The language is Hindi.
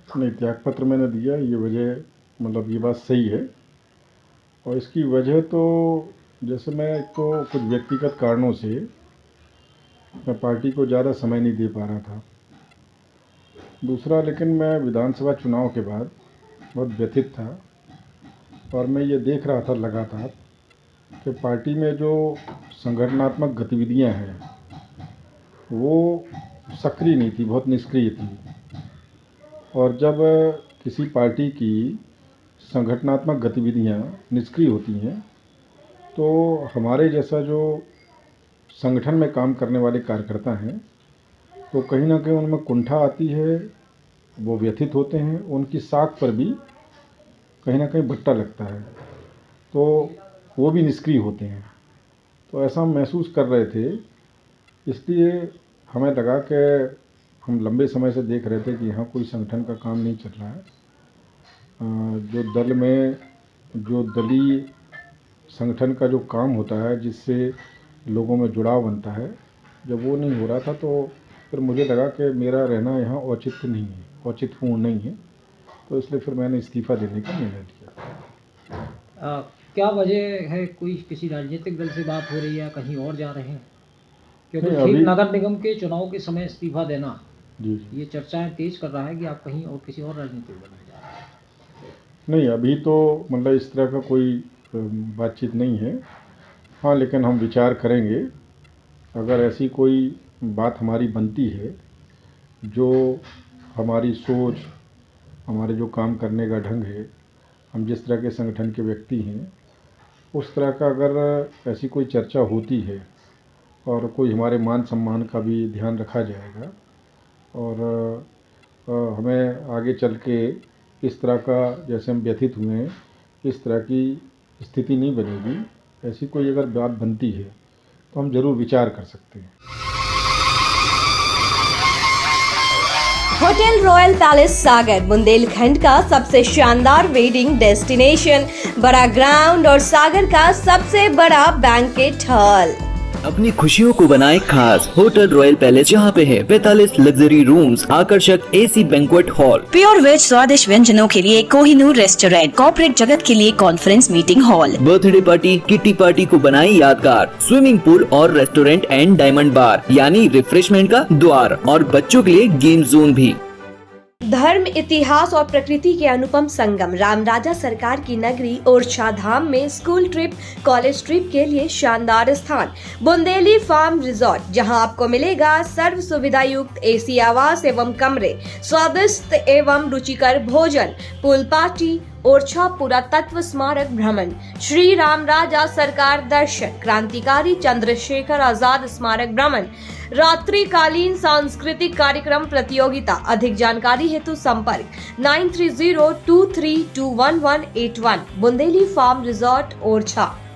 नहीं, त्याग पत्र मैंने दिया, ये वजह मतलब ये बात सही है। और इसकी वजह तो जैसे मैं एक तो कुछ व्यक्तिगत कारणों से मैं पार्टी को ज़्यादा समय नहीं दे पा रहा था। दूसरा, लेकिन मैं विधानसभा चुनाव के बाद बहुत व्यथित था और मैं ये देख रहा था लगातार कि पार्टी में जो संगठनात्मक गतिविधियां हैं वो सक्रिय नहीं थी, बहुत निष्क्रिय थी। और जब किसी पार्टी की संगठनात्मक गतिविधियां निष्क्रिय होती हैं तो हमारे जैसा जो संगठन में काम करने वाले कार्यकर्ता हैं तो कहीं ना कहीं उनमें कुंठा आती है, वो व्यथित होते हैं, उनकी साख पर भी कहीं ना कहीं भट्टा लगता है, तो वो भी निष्क्रिय होते हैं। तो ऐसा हम महसूस कर रहे थे, इसलिए हमें लगा कि हम लंबे समय से देख रहे थे कि यहाँ कोई संगठन का काम नहीं चल रहा है। जो दल में जो दलीय संगठन का जो काम होता है जिससे लोगों में जुड़ाव बनता है, जब वो नहीं हो रहा था तो फिर मुझे लगा कि मेरा रहना यहाँ औचित्य नहीं है, औचित्यपूर्ण नहीं है। तो इसलिए फिर मैंने इस्तीफ़ा देने का निर्णय लिया। क्या वजह है? कोई किसी राजनीतिक दल से बात हो रही है या कहीं और जा रहे हैं? क्योंकि नहीं, ठीक अभी नगर निगम के चुनाव के समय इस्तीफा देना जी जी ये चर्चाएं तेज कर रहा है कि आप कहीं और किसी और राजनीतिक दल में जा रहे हैं। नहीं, अभी तो मतलब इस तरह का कोई बातचीत नहीं है। हाँ, लेकिन हम विचार करेंगे, अगर ऐसी कोई बात हमारी बनती है जो हमारी सोच, हमारे जो काम करने का ढंग है, हम जिस तरह के संगठन के व्यक्ति हैं, उस तरह का अगर ऐसी कोई चर्चा होती है और कोई हमारे मान सम्मान का भी ध्यान रखा जाएगा और हमें आगे चल के इस तरह का, जैसे हम व्यथित हुए हैं, इस तरह की स्थिति नहीं बनेगी, ऐसी कोई अगर बात बनती है तो हम ज़रूर विचार कर सकते हैं। होटल रॉयल पैलेस सागर बुंदेलखंड का सबसे शानदार वेडिंग डेस्टिनेशन, बड़ा ग्राउंड और सागर का सबसे बड़ा बैंकेट हॉल। अपनी खुशियों को बनाए खास। होटल रॉयल पैलेस जहाँ पे है 45 लग्जरी रूम्स, आकर्षक AC banquet hall, pure veg स्वादिष्ट व्यंजनों के लिए कोहिनूर रेस्टोरेंट, कॉर्पोरेट जगत के लिए conference meeting hall, birthday party, kitty party को बनाए यादगार, स्विमिंग पूल और रेस्टोरेंट एंड डायमंड बार यानी रिफ्रेशमेंट का द्वार, और बच्चों के लिए गेम जोन भी। धर्म, इतिहास और प्रकृति के अनुपम संगम रामराजा सरकार की नगरी ओरछा धाम में स्कूल ट्रिप, कॉलेज ट्रिप के लिए शानदार स्थान बुंदेली फार्म रिजॉर्ट, जहां आपको मिलेगा सर्व सुविधा युक्त एसी आवास एवं कमरे, स्वादिष्ट एवं रुचिकर भोजन, पूल पार्टी, ओरछा पुरातत्व स्मारक भ्रमण, श्री रामराजा सरकार दर्शन, क्रांतिकारी चंद्रशेखर आजाद स्मारक भ्रमण, रात्रिकालीन सांस्कृतिक कार्यक्रम प्रतियोगिता। अधिक जानकारी हेतु संपर्क 9302321181। Bundeli farm resort Orchha.